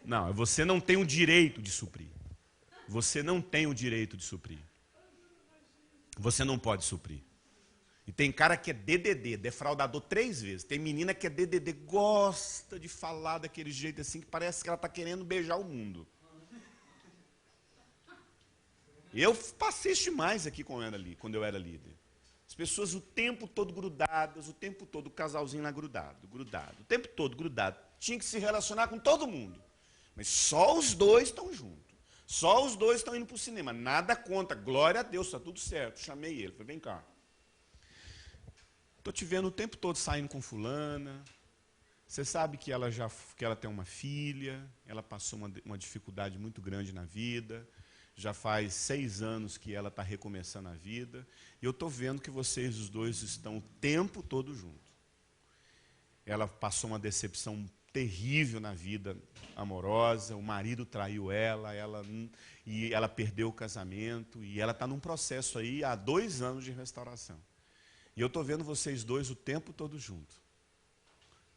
Não, você não tem o direito de suprir. Você não tem o direito de suprir. Você não pode suprir. E tem cara que é DDD, defraudador 3 vezes. Tem menina que é DDD, gosta de falar daquele jeito assim, que parece que ela está querendo beijar o mundo. Eu passei demais aqui quando eu era líder. As pessoas o tempo todo grudadas, o tempo todo o casalzinho lá grudado, o tempo todo grudado. Tinha que se relacionar com todo mundo. Mas só os dois estão juntos. Só os dois estão indo para o cinema. Nada conta. Glória a Deus, está tudo certo. Chamei ele, falei, vem cá. Estou te vendo o tempo todo saindo com fulana. Você sabe que ela tem uma filha, ela passou uma dificuldade muito grande na vida. Já faz 6 anos que ela está recomeçando a vida. E eu estou vendo que vocês os dois estão o tempo todo juntos. Ela passou uma decepção terrível na vida amorosa, o marido traiu e ela perdeu o casamento, e ela está num processo aí há 2 anos de restauração. E eu estou vendo vocês dois o tempo todo juntos.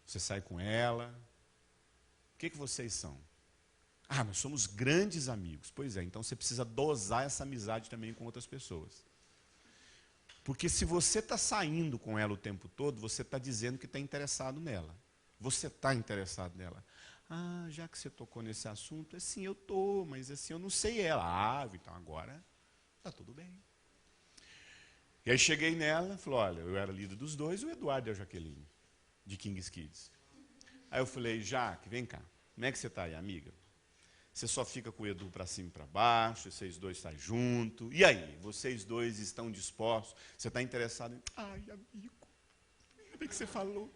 Você sai com ela. O que vocês são? Ah, nós somos grandes amigos. Pois é, então você precisa dosar essa amizade também com outras pessoas. Porque se você está saindo com ela o tempo todo, você está dizendo que está interessado nela. Você está interessado nela. Ah, já que você tocou nesse assunto, assim, eu estou, mas assim, eu não sei ela. Ah, então agora está tudo bem. E aí cheguei nela, falei, olha, eu era líder dos dois, o Eduardo e a Jaqueline, de King's Kids. Aí eu falei, Jaque, vem cá, como é que você está aí, amiga? Você só fica com o Edu para cima e para baixo, vocês dois estão juntos. E aí, vocês dois estão dispostos? Você está interessado em... Ai, amigo, ainda bem que você falou.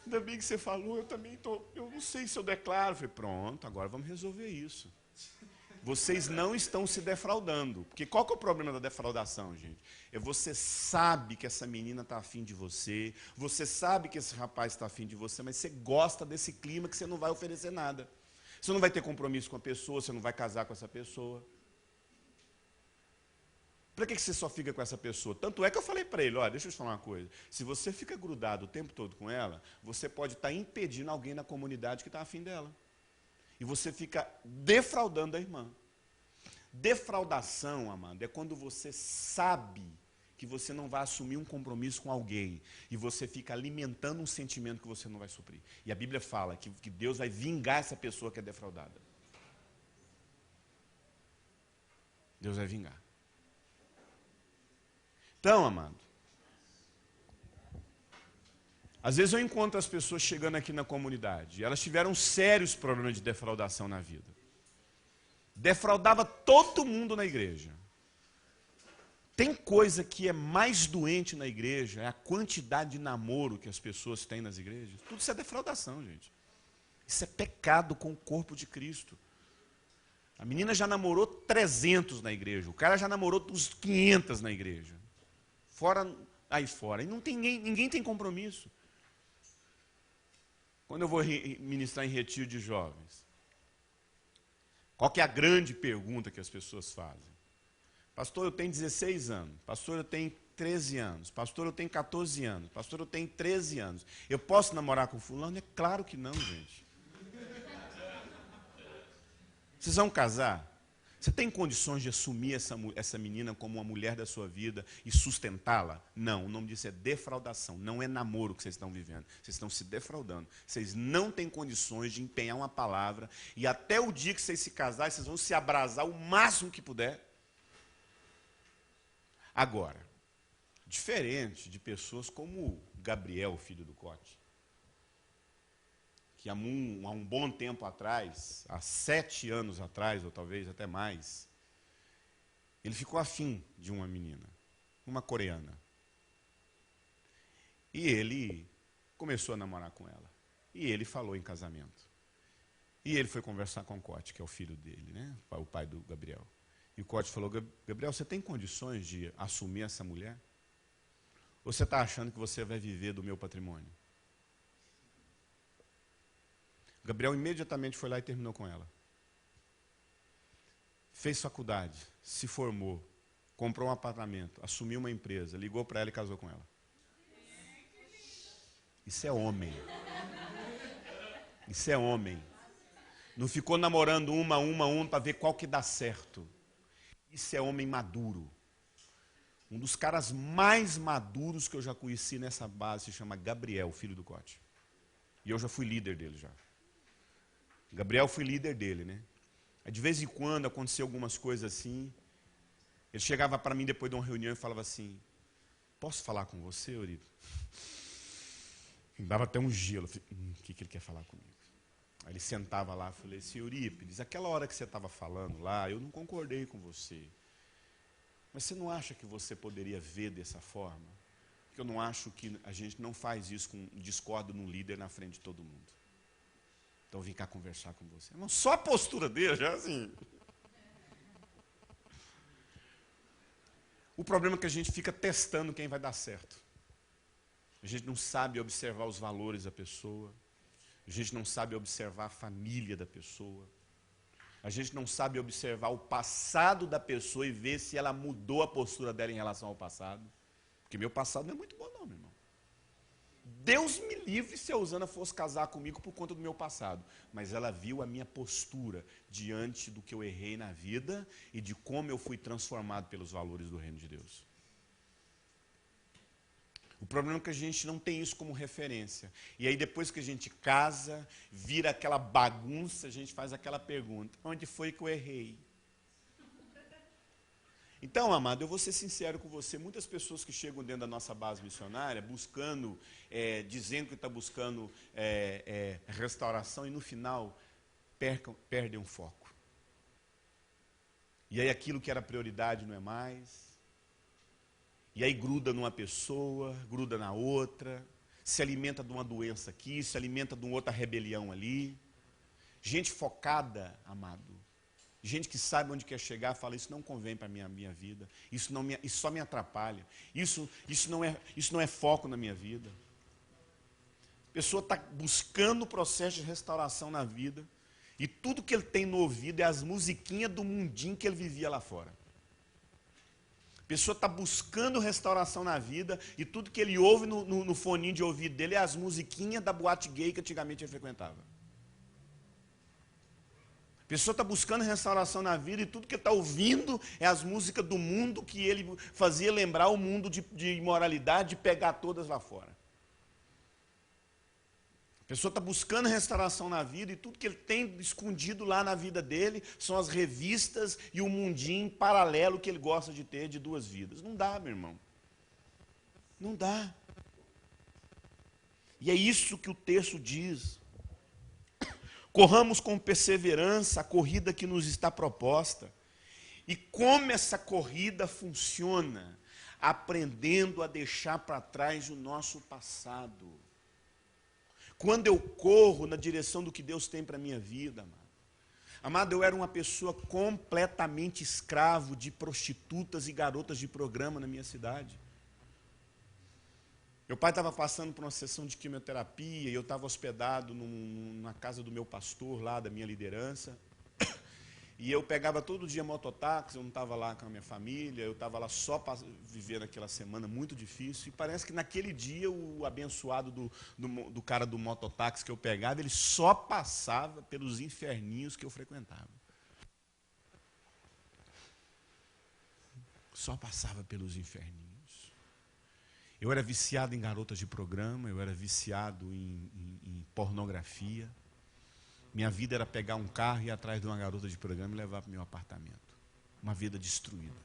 Ainda bem que você falou, eu também estou... Eu não sei se eu declaro. Eu falei, pronto, agora vamos resolver isso. Vocês não estão se defraudando. Porque qual que é o problema da defraudação, gente? É você sabe que essa menina está afim de você, você sabe que esse rapaz está afim de você, mas você gosta desse clima que você não vai oferecer nada. Você não vai ter compromisso com a pessoa, você não vai casar com essa pessoa. Para que você só fica com essa pessoa? Tanto é que eu falei para ele, olha, deixa eu te falar uma coisa. Se você fica grudado o tempo todo com ela, você pode estar impedindo alguém na comunidade que está afim dela. E você fica defraudando a irmã. Defraudação, amado, é quando você sabe que você não vai assumir um compromisso com alguém e você fica alimentando um sentimento que você não vai suprir. E a Bíblia fala que Deus vai vingar essa pessoa que é defraudada. Deus vai vingar. Então, amado, às vezes eu encontro as pessoas chegando aqui na comunidade e elas tiveram sérios problemas de defraudação na vida. Defraudava todo mundo na igreja. Tem coisa que é mais doente na igreja, é a quantidade de namoro que as pessoas têm nas igrejas. Tudo isso é defraudação, gente. Isso é pecado com o corpo de Cristo. A menina já namorou 300 na igreja, o cara já namorou uns 500 na igreja. Aí fora. E não tem ninguém tem compromisso. Quando eu vou ministrar em retiro de jovens, qual que é a grande pergunta que as pessoas fazem? Pastor, eu tenho 16 anos. Pastor, eu tenho 13 anos. Pastor, eu tenho 14 anos. Pastor, eu tenho 13 anos. Eu posso namorar com fulano? É claro que não, gente. Vocês vão casar? Você tem condições de assumir essa menina como uma mulher da sua vida e sustentá-la? Não, o nome disso é defraudação, não é namoro que vocês estão vivendo. Vocês estão se defraudando. Vocês não têm condições de empenhar uma palavra e até o dia que vocês se casarem, vocês vão se abrasar o máximo que puder. Agora, diferente de pessoas como Gabriel, filho do Cote, que há um bom tempo atrás, há 7 anos atrás, ou talvez até mais, ele ficou afim de uma menina, uma coreana. E ele começou a namorar com ela. E ele falou em casamento. E ele foi conversar com o Cote, que é o filho dele, né? O pai do Gabriel. E o Cote falou, Gabriel, você tem condições de assumir essa mulher? Ou você está achando que você vai viver do meu patrimônio? Gabriel imediatamente foi lá e terminou com ela. Fez faculdade, se formou, comprou um apartamento, assumiu uma empresa, ligou para ela e casou com ela. Isso é homem. Isso é homem. Não ficou namorando uma para ver qual que dá certo. Isso é homem maduro. Um dos caras mais maduros que eu já conheci nessa base se chama Gabriel, filho do Cote. E eu já fui líder dele já. Gabriel foi líder dele, né? Aí, de vez em quando acontecia algumas coisas assim. Ele chegava para mim depois de uma reunião e falava assim: posso falar com você, Euripe? Dava até um gelo. Eu falei, o que ele quer falar comigo? Aí ele sentava lá e falei assim: Eurípides, aquela hora que você estava falando lá, eu não concordei com você. Mas você não acha que você poderia ver dessa forma? Porque eu não acho que a gente não faz isso com discordo no líder na frente de todo mundo. Então eu vim cá conversar com você. Não, só a postura dele, já assim. O problema é que a gente fica testando quem vai dar certo. A gente não sabe observar os valores da pessoa. A gente não sabe observar a família da pessoa. A gente não sabe observar o passado da pessoa e ver se ela mudou a postura dela em relação ao passado. Porque meu passado não é muito bom não, meu irmão. Deus me livre se a Usana fosse casar comigo por conta do meu passado. Mas ela viu a minha postura diante do que eu errei na vida e de como eu fui transformado pelos valores do reino de Deus. O problema é que a gente não tem isso como referência. E aí depois que a gente casa, vira aquela bagunça, a gente faz aquela pergunta: onde foi que eu errei? Então, amado, eu vou ser sincero com você, muitas pessoas que chegam dentro da nossa base missionária, buscando, dizendo que está buscando restauração, e no final perdem o foco. E aí aquilo que era prioridade não é mais. E aí gruda numa pessoa, gruda na outra, se alimenta de uma doença aqui, se alimenta de uma outra rebelião ali. Gente focada, amado. Gente que sabe onde quer chegar, fala: isso não convém para a minha vida, isso só me atrapalha, isso não é foco na minha vida. A pessoa está buscando o processo de restauração na vida, e tudo que ele tem no ouvido é as musiquinhas do mundinho que ele vivia lá fora. A pessoa está buscando restauração na vida, e tudo que ele ouve no foninho de ouvido dele é as musiquinhas da boate gay que antigamente ele frequentava. A pessoa está buscando restauração na vida, e tudo que ele está ouvindo é as músicas do mundo que ele fazia lembrar o mundo de imoralidade, de pegar todas lá fora. A pessoa está buscando restauração na vida, e tudo que ele tem escondido lá na vida dele são as revistas e o mundinho paralelo que ele gosta de ter de duas vidas. Não dá, meu irmão. Não dá. E é isso que o texto diz. Corramos com perseverança a corrida que nos está proposta. E como essa corrida funciona? Aprendendo a deixar para trás o nosso passado. Quando eu corro na direção do que Deus tem para a minha vida, amado. Amado, eu era uma pessoa completamente escravo de prostitutas e garotas de programa na minha cidade. Meu pai estava passando por uma sessão de quimioterapia e eu estava hospedado na casa do meu pastor lá, da minha liderança. E eu pegava todo dia mototáxi, eu não estava lá com a minha família, eu estava lá só para viver aquela semana muito difícil. E parece que naquele dia o abençoado do cara do mototáxi que eu pegava, ele só passava pelos inferninhos que eu frequentava. Só passava pelos inferninhos. Eu era viciado em garotas de programa, eu era viciado em pornografia. Minha vida era pegar um carro e ir atrás de uma garota de programa e levar para o meu apartamento. Uma vida destruída.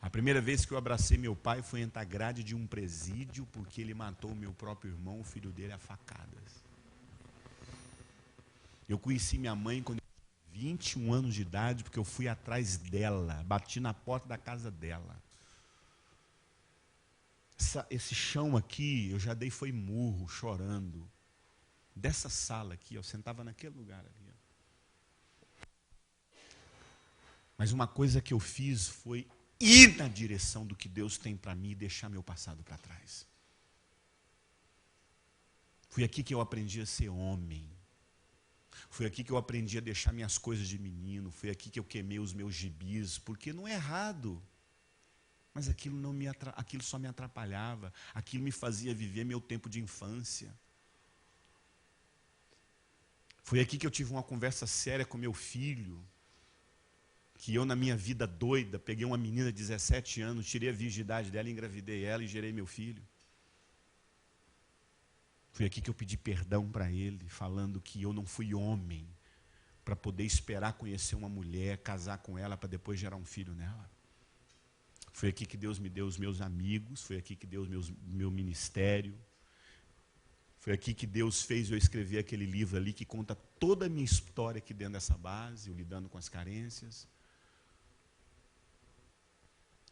A primeira vez que eu abracei meu pai foi entrar grade de um presídio, porque ele matou o meu próprio irmão, o filho dele, a facadas. Eu conheci minha mãe quando eu tinha 21 anos de idade, porque eu fui atrás dela, bati na porta da casa dela. Esse chão aqui, eu já dei foi murro, chorando. Dessa sala aqui, eu sentava naquele lugar ali. Mas uma coisa que eu fiz foi ir na direção do que Deus tem para mim e deixar meu passado para trás. Foi aqui que eu aprendi a ser homem. Foi aqui que eu aprendi a deixar minhas coisas de menino. Foi aqui que eu queimei os meus gibis, porque não é errado. Mas aquilo só me atrapalhava. Aquilo me fazia viver meu tempo de infância. Foi aqui que eu tive uma conversa séria com meu filho. que eu, na minha vida doida, peguei uma menina de 17 anos, tirei a virgindade dela, engravidei ela e gerei meu filho. Foi aqui que eu pedi perdão para ele, falando que eu não fui homem para poder esperar conhecer uma mulher, casar com ela, para depois gerar um filho nela. Foi aqui que Deus me deu os meus amigos, foi aqui que Deus me deu meu ministério. Foi aqui que Deus fez eu escrever aquele livro ali que conta toda a minha história aqui dentro dessa base, eu lidando com as carências.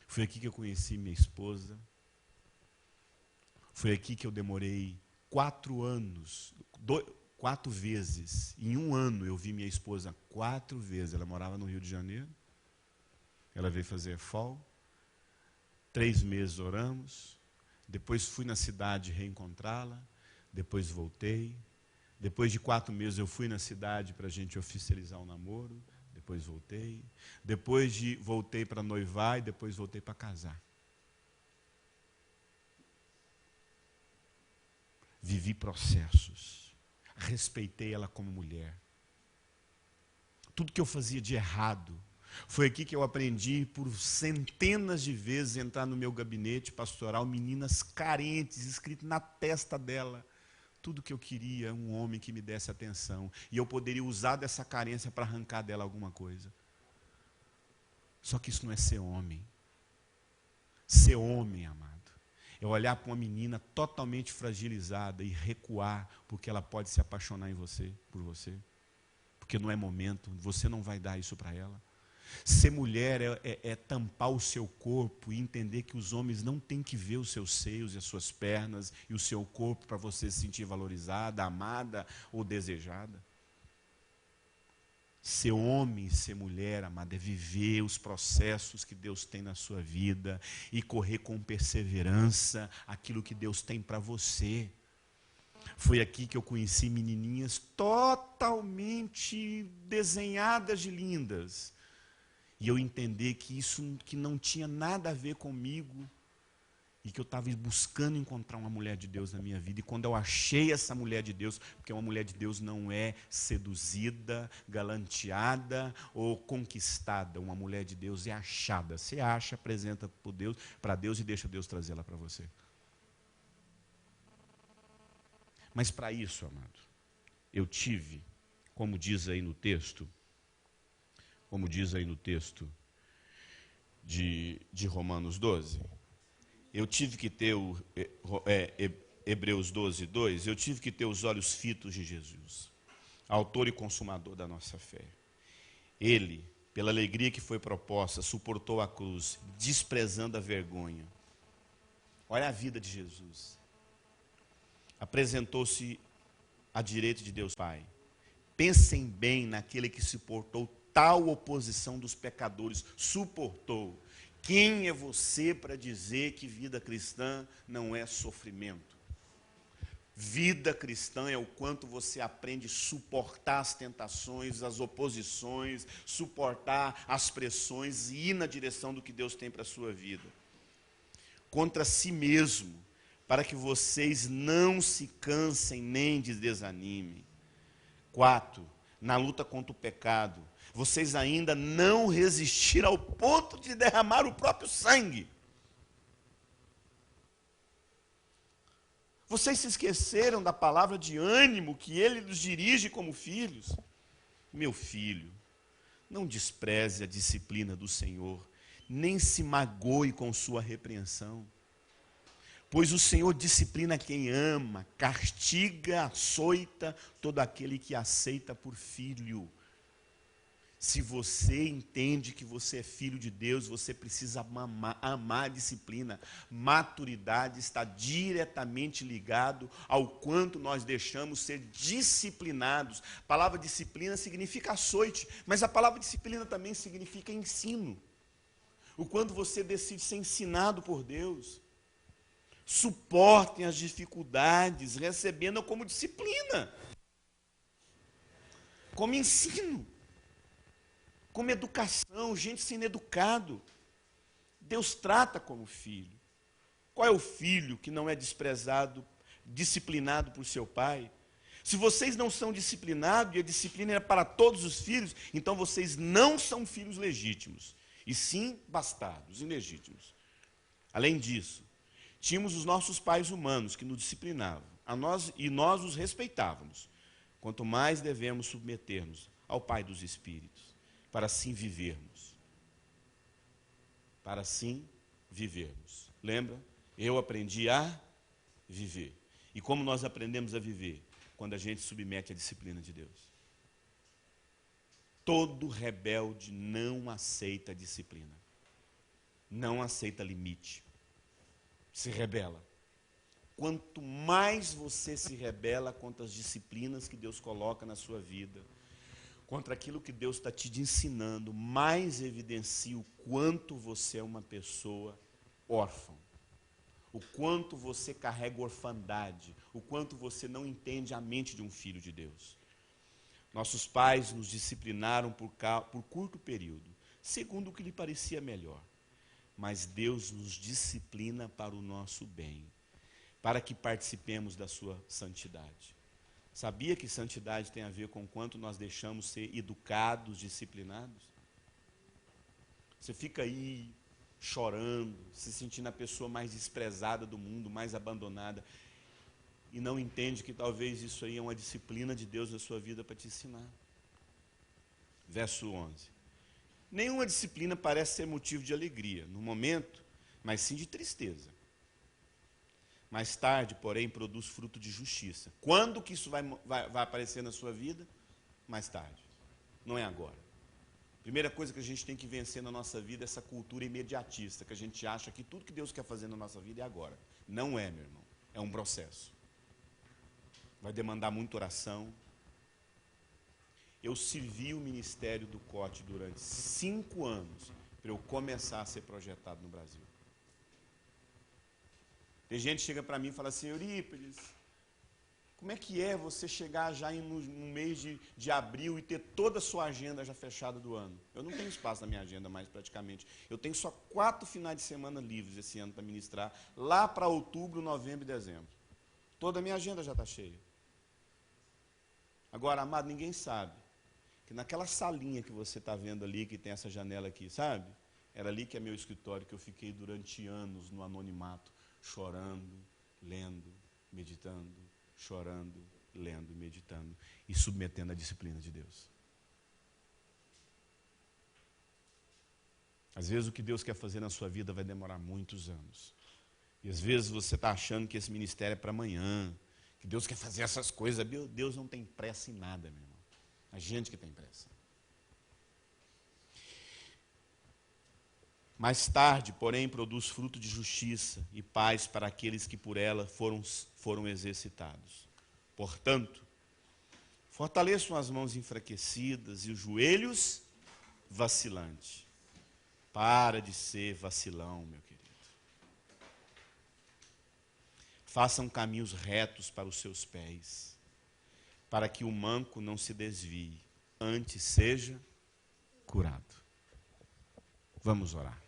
Foi aqui que eu conheci minha esposa. Foi aqui que eu demorei 4 anos, 4 vezes. Em um ano eu vi minha esposa 4 vezes. Ela morava no Rio de Janeiro. Ela veio fazer FOL. 3 meses oramos. Depois fui na cidade reencontrá-la. Depois voltei. Depois de 4 meses eu fui na cidade para a gente oficializar o namoro. Depois voltei. Voltei para noivar e depois voltei para casar. Vivi processos. Respeitei ela como mulher. Tudo que eu fazia de errado. Foi aqui que eu aprendi por centenas de vezes entrar no meu gabinete pastoral, meninas carentes, escrito na testa dela. Tudo que eu queria, um homem que me desse atenção. E eu poderia usar dessa carência para arrancar dela alguma coisa. Só que isso não é ser homem. Ser homem, amado, é olhar para uma menina totalmente fragilizada e recuar, porque ela pode se apaixonar por você. Porque não é momento, você não vai dar isso para ela. Ser mulher é tampar o seu corpo e entender que os homens não têm que ver os seus seios e as suas pernas e o seu corpo para você se sentir valorizada, amada ou desejada. Ser homem e ser mulher, amada, é viver os processos que Deus tem na sua vida e correr com perseverança aquilo que Deus tem para você. Foi aqui que eu conheci menininhas totalmente desenhadas de lindas. E eu entendi que isso que não tinha nada a ver comigo e que eu estava buscando encontrar uma mulher de Deus na minha vida. E quando eu achei essa mulher de Deus, porque uma mulher de Deus não é seduzida, galanteada ou conquistada. Uma mulher de Deus é achada. Você acha, apresenta para Deus e deixa Deus trazê-la para você. Mas para isso, amado, eu tive, como diz aí no texto de Romanos 12, eu tive que ter Hebreus 12, 2, eu tive que ter os olhos fitos de Jesus, autor e consumador da nossa fé. Ele, pela alegria que foi proposta, suportou a cruz, desprezando a vergonha. Olha a vida de Jesus. Apresentou-se à direita de Deus Pai. Pensem bem naquele que suportou tal oposição dos pecadores, suportou. Quem é você para dizer que vida cristã não é sofrimento? Vida cristã é o quanto você aprende a suportar as tentações, as oposições, suportar as pressões e ir na direção do que Deus tem para a sua vida. Contra si mesmo, para que vocês não se cansem nem desanimem. 4. Na luta contra o pecado, vocês ainda não resistiram ao ponto de derramar o próprio sangue. Vocês se esqueceram da palavra de ânimo que ele nos dirige como filhos. Meu filho, não despreze a disciplina do Senhor, nem se magoe com sua repreensão. Pois o Senhor disciplina quem ama, castiga, açoita todo aquele que aceita por filho. Se você entende que você é filho de Deus, você precisa amar a disciplina. Maturidade está diretamente ligado ao quanto nós deixamos ser disciplinados. A palavra disciplina significa açoite, mas a palavra disciplina também significa ensino. O quanto você decide ser ensinado por Deus. Suportem as dificuldades, recebendo como disciplina, como ensino, como educação. Gente sendo educado, Deus trata como filho. Qual é o filho que não é desprezado, disciplinado por seu pai? Se vocês não são disciplinados, e a disciplina é para todos os filhos, então vocês não são filhos legítimos, e sim bastardos, ilegítimos. Além disso, tínhamos os nossos pais humanos que nos disciplinavam, e nós os respeitávamos. Quanto mais devemos submeter-nos ao Pai dos Espíritos, para assim vivermos. Para assim vivermos. Lembra? Eu aprendi a viver. E como nós aprendemos a viver? Quando a gente submete à disciplina de Deus. Todo rebelde não aceita disciplina. Não aceita limite. Se rebela. Quanto mais você se rebela contra as disciplinas que Deus coloca na sua vida, contra aquilo que Deus está te ensinando, mais evidencia o quanto você é uma pessoa órfã, o quanto você carrega orfandade, o quanto você não entende a mente de um filho de Deus. Nossos pais nos disciplinaram por curto período, segundo o que lhe parecia melhor. Mas Deus nos disciplina para o nosso bem, para que participemos da sua santidade. Sabia que santidade tem a ver com quanto nós deixamos ser educados, disciplinados? Você fica aí chorando, se sentindo a pessoa mais desprezada do mundo, mais abandonada, e não entende que talvez isso aí é uma disciplina de Deus na sua vida para te ensinar. Verso 11. Nenhuma disciplina parece ser motivo de alegria, no momento, mas sim de tristeza. Mais tarde, porém, produz fruto de justiça. Quando que isso vai aparecer na sua vida? Mais tarde. Não é agora. Primeira coisa que a gente tem que vencer na nossa vida é essa cultura imediatista, que a gente acha que tudo que Deus quer fazer na nossa vida é agora. Não é, meu irmão. É um processo. Vai demandar muita oração. Eu servi o ministério do COTE durante 5 anos para eu começar a ser projetado no Brasil. Tem gente que chega para mim e fala assim, Eurípides, como é que é você chegar já no mês de abril e ter toda a sua agenda já fechada do ano? Eu não tenho espaço na minha agenda mais praticamente. Eu tenho só 4 finais de semana livres esse ano para ministrar, lá para outubro, novembro e dezembro. Toda a minha agenda já está cheia. Agora, amado, ninguém sabe que naquela salinha que você está vendo ali, que tem essa janela aqui, sabe? Era ali que é meu escritório, que eu fiquei durante anos no anonimato, chorando, lendo, meditando, chorando, lendo, meditando e submetendo à disciplina de Deus. Às vezes o que Deus quer fazer na sua vida vai demorar muitos anos. E às vezes você está achando que esse ministério é para amanhã, que Deus quer fazer essas coisas. Deus não tem pressa em nada, meu irmão. A gente que tem pressa. Mais tarde, porém, produz fruto de justiça e paz para aqueles que por ela foram exercitados. Portanto, fortaleçam as mãos enfraquecidas e os joelhos vacilantes. Para de ser vacilão, meu querido. Façam caminhos retos para os seus pés, para que o manco não se desvie, antes seja curado. Vamos orar.